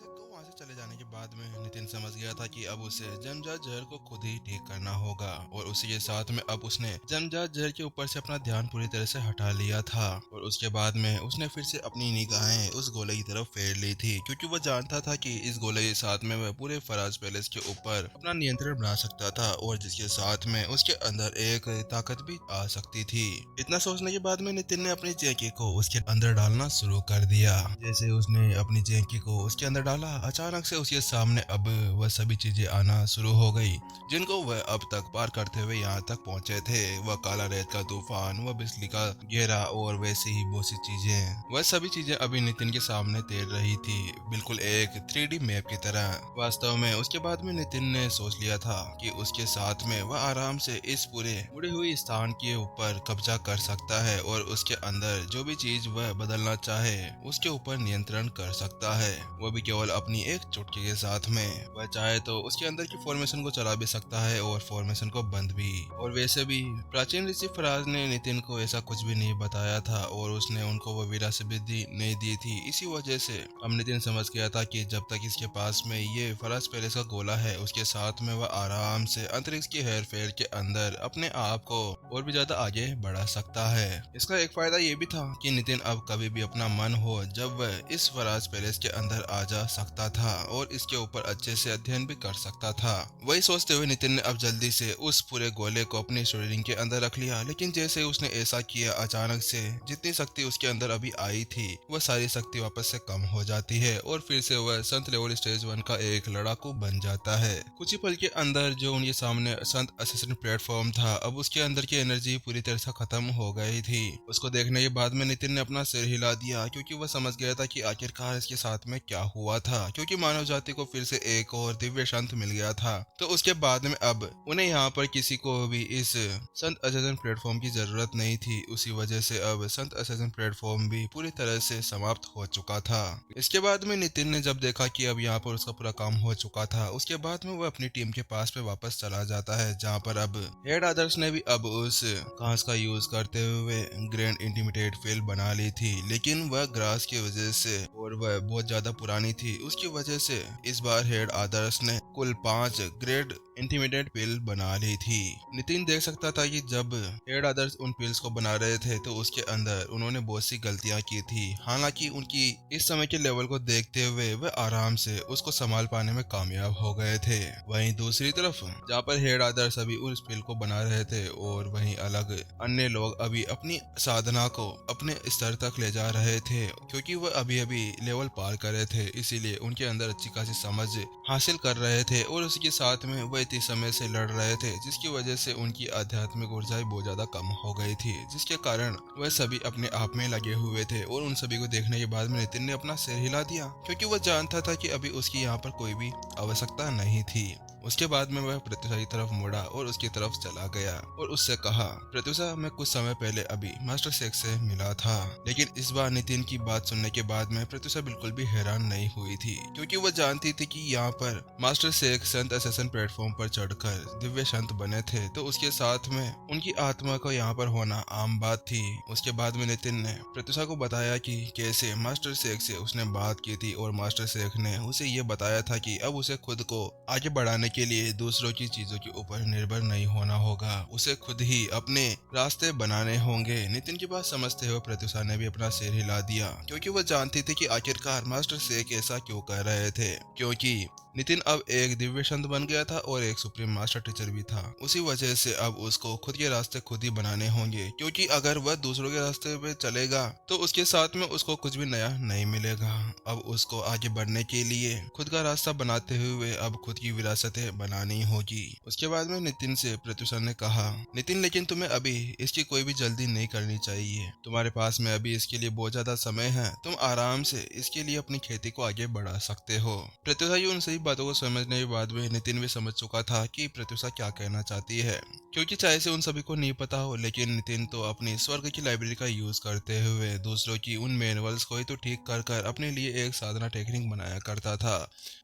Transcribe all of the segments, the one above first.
तो वहां से चले जाने के बाद में नितिन समझ गया था कि अब उसे जन्मजात जहर को खुद ही ठीक करना होगा और उसी के साथ में अब उसने जन्मजात जहर के ऊपर से अपना ध्यान पूरी तरह से हटा लिया था और उसके बाद में उसने फिर से अपनी निगाहें उस गोले की तरफ फेर ली थी क्योंकि वह जानता था कि इस गोले के साथ में वह पूरे फराज पैलेस के ऊपर अपना नियंत्रण बना सकता था और जिसके साथ में उसके अंदर एक ताकत भी आ सकती थी। इतना सोचने के बाद में नितिन ने अपनी जैकी को उसके अंदर डालना शुरू कर दिया। जैसे उसने अपनी जैकी को उसके अंदर डाला, अचानक से उसके सामने अब वह सभी चीजें आना शुरू हो गई जिनको वह अब तक पार करते हुए यहाँ तक पहुंचे थे। वह काला रेत का तूफान, वह बिजली का घेरा और वैसे ही बहुत सी चीजें, वह सभी चीजें अभी नितिन के सामने तैर रही थी, बिल्कुल एक 3D मैप की तरह। वास्तव में उसके बाद में नितिन ने सोच लिया था कि उसके साथ में वह आराम से इस पूरे मुड़ी हुई स्थान के ऊपर कब्जा कर सकता है और उसके अंदर जो भी चीज वह बदलना चाहे उसके ऊपर नियंत्रण कर सकता है, वो भी केवल अपनी एक चुटकी के साथ में। वह चाहे तो उसके अंदर की फॉर्मेशन को चला भी सकता है और फॉर्मेशन को बंद भी। और वैसे भी प्राचीन ऋषि फराज ने नितिन को ऐसा कुछ भी नहीं बताया था और उसने उनको वो विरासत भी नहीं दी थी। इसी वजह से अब नितिन समझ गया था कि जब तक इसके पास में ये फराज पैलेस का गोला है उसके साथ में वह आराम से अंतरिक्ष की हेर फेर के अंदर अपने आप को और भी ज्यादा आगे बढ़ा सकता है। इसका एक फायदा ये भी था कि नितिन अब कभी भी अपना मन हो जब वह इस फराज पैलेस के अंदर आ जा सकता था और इसके ऊपर अच्छे से अध्ययन भी कर सकता था। वही सोचते हुए नितिन ने अब जल्दी से उस पूरे गोले को अपनी स्टोरी के अंदर रख लिया, लेकिन जैसे उसने ऐसा किया अचानक से जितनी शक्ति उसके अंदर अभी आई थी वह सारी शक्ति वापस से कम हो जाती है और फिर से वह संत लेवल स्टेज 1 का एक लड़ाकू बन जाता है। कुछ ही पल के अंदर जो उनके सामने संत असिस्टेंट प्लेटफॉर्म था अब उसके अंदर की एनर्जी पूरी तरह से खत्म हो गई थी। उसको देखने के बाद में नितिन ने अपना सिर हिला दिया क्योंकि वह समझ गया था कि आखिरकार इसके साथ में क्या हुआ था, क्योंकि मानव जाति को फिर से एक और दिव्य शांत मिल गया था। तो उसके बाद में अब उन्हें यहाँ पर किसी को भी इस संत असिस्टेंट प्लेटफॉर्म की जरूरत नहीं थी। उसी वजह से अब संत असिस्टेंट प्लेटफॉर्म भी पूरी तरह से समाप्त हो चुका था। इसके बाद में नितिन ने जब देखा कि अब यहाँ पर उसका पूरा काम हो चुका था उसके बाद में वह अपनी टीम के पास पे वापस चला जाता है, जहाँ पर अब हेड आदर्श ने भी अब उस घास का यूज करते हुए ग्रैंड इंटीमिडेट फील्ड बना ली थी, लेकिन वह ग्रास की वजह से और वह बहुत ज्यादा पुरानी थी उसकी वजह से इस बार हेड आदर्श ने कुल 5 ग्रेड इंटीमिडेट पिल बना ली थी। नितिन देख सकता था कि जब हेड आदर्श उन पिल्स को बना रहे थे तो उसके अंदर उन्होंने बहुत सी गलतियां की थी, हालांकि उनकी इस समय के लेवल को देखते हुए वे आराम से उसको संभाल पाने में कामयाब हो गए थे। वहीं दूसरी तरफ जहाँ पर हेड आदर्श अभी उस पिल को बना रहे थे और वहीं अलग अन्य लोग अभी अपनी साधना को अपने स्तर तक ले जा रहे थे, क्योंकि वह अभी अभी लेवल पार कर रहे थे इसीलिए उनके अंदर अच्छी खासी समझ हासिल कर रहे थे और उसके साथ में वह इतने समय से लड़ रहे थे जिसकी वजह से उनकी आध्यात्मिक ऊर्जा बहुत ज्यादा कम हो गई थी, जिसके कारण वह सभी अपने आप में लगे हुए थे। और उन सभी को देखने के बाद में नितिन ने अपना सिर हिला दिया क्योंकि वह जानता था कि अभी उसकी यहाँ पर कोई भी आवश्यकता नहीं थी। उसके बाद में वह प्रत्युषा की तरफ मुड़ा और उसकी तरफ चला गया और उससे कहा, प्रत्युषा मैं कुछ समय पहले अभी मास्टर शेख से मिला था। लेकिन इस बार नितिन की बात सुनने के बाद में प्रत्युषा बिल्कुल भी हैरान नहीं हुई थी क्योंकि वह जानती थी कि यहाँ पर मास्टर शेख संत असेसन प्लेटफॉर्म पर चढ़कर दिव्य संत बने थे तो उसके साथ में उनकी आत्मा को यहाँ पर होना आम बात थी। उसके बाद में नितिन ने प्रत्युषा को बताया कि कैसे मास्टर शेख से उसने बात की थी और मास्टर शेख ने उसे ये बताया था कि अब उसे खुद को आगे बढ़ाने के लिए दूसरों की चीजों के ऊपर निर्भर नहीं होना होगा, उसे खुद ही अपने रास्ते बनाने होंगे। नितिन की बात समझते हुए प्रत्युषा ने भी अपना सिर हिला दिया क्योंकि वह जानती थी कि आखिरकार मास्टर शेख ऐसा क्यों कर रहे थे, क्योंकि नितिन अब एक दिव्य संत बन गया था और एक सुप्रीम मास्टर टीचर भी था। उसी वजह से अब उसको खुद के रास्ते खुद ही बनाने होंगे, क्योंकि अगर वह दूसरों के रास्ते पे चलेगा तो उसके साथ में उसको कुछ भी नया नहीं मिलेगा। अब उसको आगे बढ़ने के लिए खुद का रास्ता बनाते हुए अब खुद की विरासतें बनानी होगी। उसके बाद में नितिन से प्रत्युषा ने कहा, नितिन लेकिन तुम्हें अभी इसकी कोई भी जल्दी नहीं करनी चाहिए, तुम्हारे पास में अभी इसके लिए बहुत ज्यादा समय है, तुम आराम से इसके लिए अपनी खेती को आगे बढ़ा सकते हो। प्रत्युषा की उन सही बातों को समझने के बाद में नितिन भी समझ चुका था कि प्रत्युषा क्या कहना चाहती है, क्योंकि चाहे से उन सभी को नहीं पता हो लेकिन नितिन तो अपनी स्वर्ग की लाइब्रेरी का यूज करते हुए दूसरों की उन मैनुअल्स को ही तो ठीक कर कर अपने लिए एक साधना टेक्निक बनाया करता था।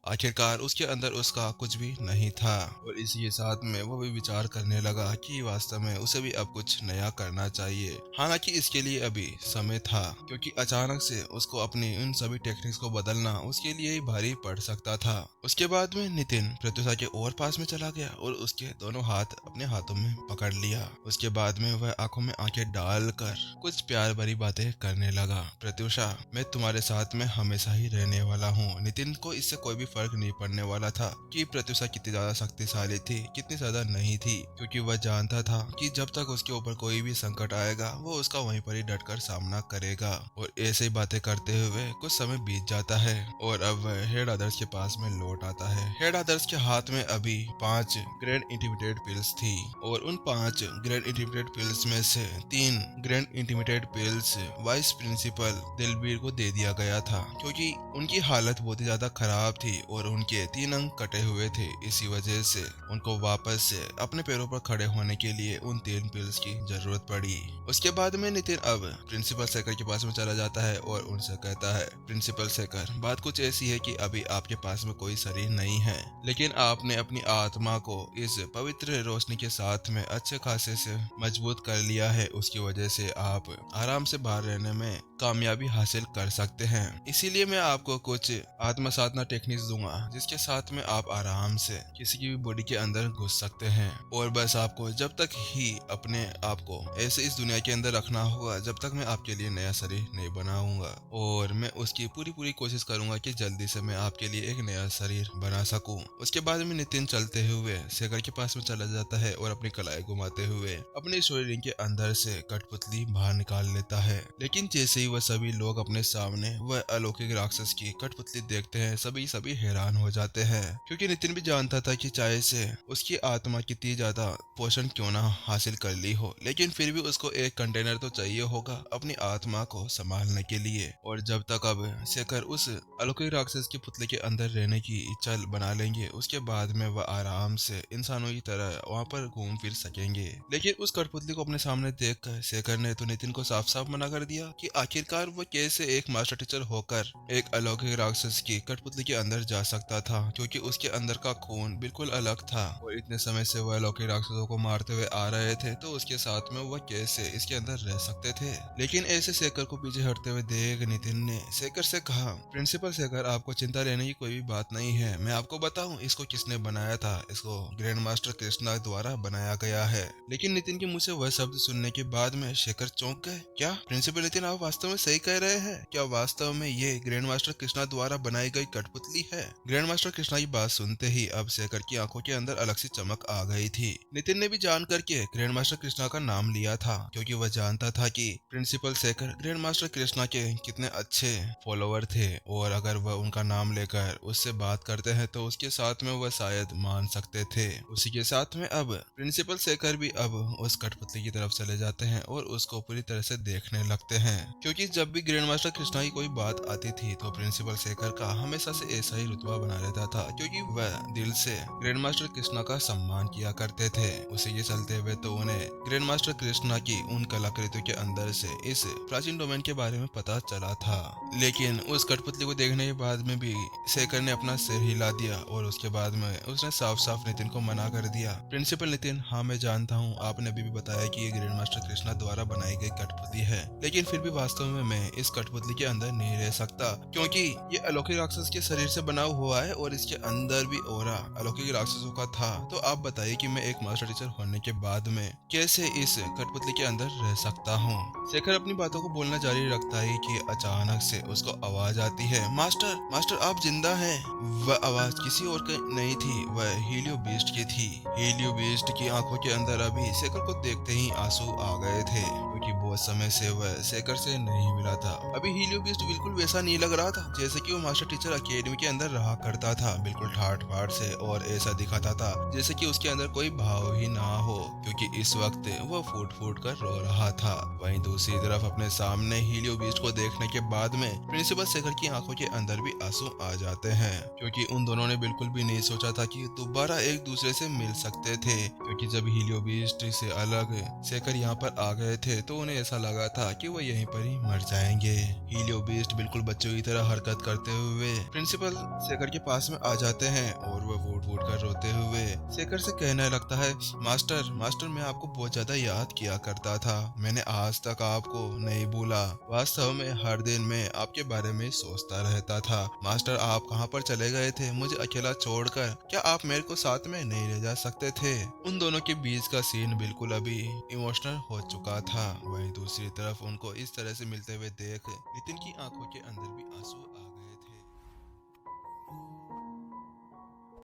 आखिरकार उसके अंदर उसका कुछ भी नहीं था और इसी के साथ में वो भी विचार करने लगा कि वास्तव में उसे भी अब कुछ नया करना चाहिए। हालांकि इसके लिए अभी समय था, क्योंकि अचानक से उसको अपनी उन सभी टेक्निक्स को बदलना उसके लिए ही भारी पड़ सकता था। उसके बाद में नितिन प्रत्युषा के और पास में चला गया और उसके दोनों हाथ अपने हाथों में पकड़ लिया। उसके बाद में वह आंखों में आंखें डालकर कुछ प्यार भरी बातें करने लगा। प्रत्युषा, मैं तुम्हारे साथ में हमेशा ही रहने वाला हूँ। नितिन को इससे कोई भी फर्क नहीं पड़ने वाला था कि प्रत्युषा कितनी ज्यादा शक्तिशाली थी, कितनी ज्यादा नहीं थी, क्योंकि वह जानता था कि जब तक उसके ऊपर कोई भी संकट आएगा वो उसका वहीं पर ही डटकर सामना करेगा। और ऐसे ही बातें करते हुए कुछ समय बीत जाता है और अब वह हेड आदर्श के पास में लौट आता है। हेड आदर्श के हाथ में अभी 5 ग्रैंड इंटीमिडेट पिल्स थी और उन 5 ग्रैंड इंटीमिडेट पिल्स में से 3 grand intimidate pills vice principal Dilbir को दे दिया गया था, क्योंकि उनकी हालत बहुत ही ज्यादा खराब थी और उनके 3 अंग कटे हुए थे। इसी वजह से उनको वापस से अपने पैरों पर खड़े होने के लिए उन 3 पिल्स की जरूरत पड़ी। उसके बाद में नितिन अब प्रिंसिपल शेखर के पास में चला जाता है और उनसे कहता है, प्रिंसिपल शेखर, बात कुछ ऐसी है कि अभी आपके पास में कोई शरीर नहीं है, लेकिन आपने अपनी आत्मा को इस पवित्र रोशनी के साथ में अच्छे खासे से मजबूत कर लिया है। उसकी वजह से आप आराम से बाहर रहने में कामयाबी हासिल कर सकते हैं। इसीलिए मैं आपको कुछ आत्मा साधना टेक्निक्स दूंगा, जिसके साथ में आप आराम से किसी की भी बॉडी के अंदर घुस सकते हैं। और बस आपको जब तक ही अपने आप को ऐसे इस दुनिया के अंदर रखना होगा जब तक मैं आपके लिए नया शरीर नहीं बनाऊंगा, और मैं उसकी पूरी कोशिश करूंगा कि जल्दी से मैं आपके लिए एक नया शरीर बना सकूं। उसके बाद में नितिन चलते हुए शेखर के पास में चला जाता है और अपनी कलाई घुमाते हुए अपने शरीर के अंदर से कठपुतली बाहर निकाल लेता है। लेकिन जैसे ही वह सभी लोग अपने सामने वह अलौकिक राक्षस की कठपुतली देखते हैं, सभी हैरान हो जाते हैं, क्योंकि नितिन भी जानता था कि चाहे से उसकी आत्मा कितनी ज्यादा पोषण क्यों ना हासिल कर ली हो, लेकिन फिर भी उसको एक कंटेनर तो चाहिए होगा अपनी आत्मा को संभालने के लिए। और जब तक अब शेखर उस अलौकिक राक्षस के पुतले के अंदर रहने की इच्छा बना लेंगे, उसके बाद में वह आराम से इंसानों की तरह वहाँ पर घूम फिर सकेंगे। लेकिन उस कठपुतली को अपने सामने देखकर शेखर ने तो नितिन को साफ साफ मना कर दिया कि आखिरकार वो कैसे एक मास्टर टीचर होकर एक अलौकिक राक्षस की कठपुतली के अंदर जा सकता था, क्योंकि उसके अंदर का खून बिल्कुल अलग था और इतने समय से वह अलौकिक राक्षसों को मारते हुए आ रहे थे, तो उसके साथ में वह कैसे इसके अंदर रह सकते थे। लेकिन ऐसे शेखर को पीछे हटते हुए देख नितिन ने शेखर से कहा, प्रिंसिपल शेखर, आपको चिंता लेने की कोई भी बात नहीं है। मैं आपको बताऊं इसको किसने बनाया था। इसको ग्रैंड मास्टर कृष्णा द्वारा बनाया गया है। लेकिन नितिन के मुंह से वह शब्द सुनने के बाद में शेखर चौंक गए। क्या प्रिंसिपल नितिन, आप वास्तव में सही कह रहे हैं? क्या वास्तव में ये ग्रैंड मास्टर कृष्णा द्वारा बनाई गई कठपुतली है? ग्रैंड मास्टर कृष्णा की बात सुनते ही अब शेखर की आंखों के अंदर अलग सी चमक आ गई थी। नितिन ने भी जान करके ग्रैंड मास्टर कृष्णा का नाम लिया था, क्योंकि वह जानता था कि principal Shekhar grand master Krishna के कितने अच्छे फॉलोवर थे, और अगर वह उनका नाम लेकर उससे बात करते हैं तो उसके साथ में वह शायद मान सकते थे। उसी के साथ में अब प्रिंसिपल शेखर भी अब उस कठपुतली की तरफ चले जाते हैं और उसको पूरी तरह से देखने लगते हैं, क्योंकि जब भी ग्रैंड मास्टर कृष्णा की कोई बात आती थी तो प्रिंसिपल शेखर का हमेशा से ऐसा ही रुतबा बना रहता था, क्योंकि वह दिल से ग्रैंड मास्टर कृष्णा का सम्मान किया करते थे। उसी के चलते हुए तो उन्हें ग्रैंड मास्टर कृष्णा की उन कलाकृतियों के अंदर से इस प्राचीन डोमेन के बारे में पता चला था। लेकिन उस कठपुतली को देखने के बाद में भी शेखर ने अपना सिर हिला दिया और उसके बाद में उसने साफ साफ नितिन को मना कर दिया। प्रिंसिपल नितिन, हाँ मैं जानता हूँ आपने अभी भी बताया कि ये ग्रैंड मास्टर कृष्णा द्वारा बनाई गई कठपुतली है, लेकिन फिर भी वास्तव में मैं इस कठपुतली के अंदर नहीं रह सकता, क्योंकि ये अलौकिक राक्षस के शरीर से बना हुआ है और इसके अंदर भी ऑरा अलौकिक राक्षसों का था। तो आप बताइए कि मैं एक मास्टर टीचर होने के बाद में कैसे इस कठपुतली के अंदर रह सकता हूँ। शेखर अपनी बातों को बोलना जारी रखता है कि अचानक से उसको आवाज आती है, मास्टर मास्टर आप जिंदा हैं। वह आवाज किसी और की नहीं थी, वह हीलियो बीस्ट की थी। हीलियो बीस्ट की आंखों के अंदर अभी शेखर को देखते ही आंसू आ गए थे, क्योंकि बहुत समय से वह शेखर से नहीं मिला था। अभी हीलियो बीस्ट बिल्कुल वैसा नहीं लग रहा था जैसे कि वो मास्टर टीचर अकेडमी के अंदर रहा करता था, बिल्कुल ठाट बाट से, और ऐसा दिखाता था जैसे कि उसके अंदर कोई भाव ही ना हो, क्योंकि इस वक्त वह फूट फूट कर रो रहा था। वहीं दूसरी तरफ अपने सामने हीलियो बीस्ट को देखने के बाद में प्रिंसिपल शेखर की आंखों के अंदर भी आंसू आ जाते हैं, क्योंकि उन दोनों ने बिल्कुल भी नहीं सोचा था कि दोबारा एक दूसरे से मिल सकते थे। क्योंकि जब हीलियो बीस्ट से अलग शेखर यहाँ पर आ गए थे तो उन्हें ऐसा लगा था कि वो यहीं पर ही मर जाएंगे। हीलियो बीस्ट बिल्कुल बच्चों की तरह हरकत करते हुए प्रिंसिपल शेखर के पास में आ जाते हैं और वो पर फूट फूट कर रोते हुए शेखर से कहने लगता है, मास्टर मास्टर मैं आपको बहुत ज्यादा याद किया करता था, मैंने आज तक आपको नहीं भूला। वास्तव में हर दिन मैं आपके बारे में सोचता रहता था। मास्टर आप कहाँ पर चले गए थे मुझे अकेला छोड़कर? क्या आप मेरे को साथ में नहीं ले जा सकते थे? उन दोनों के बीच का सीन बिल्कुल अभी इमोशनल हो चुका था। वहीं दूसरी तरफ उनको इस तरह से मिलते हुए देख नितिन की आंखों के अंदर भी आंसू आ गए।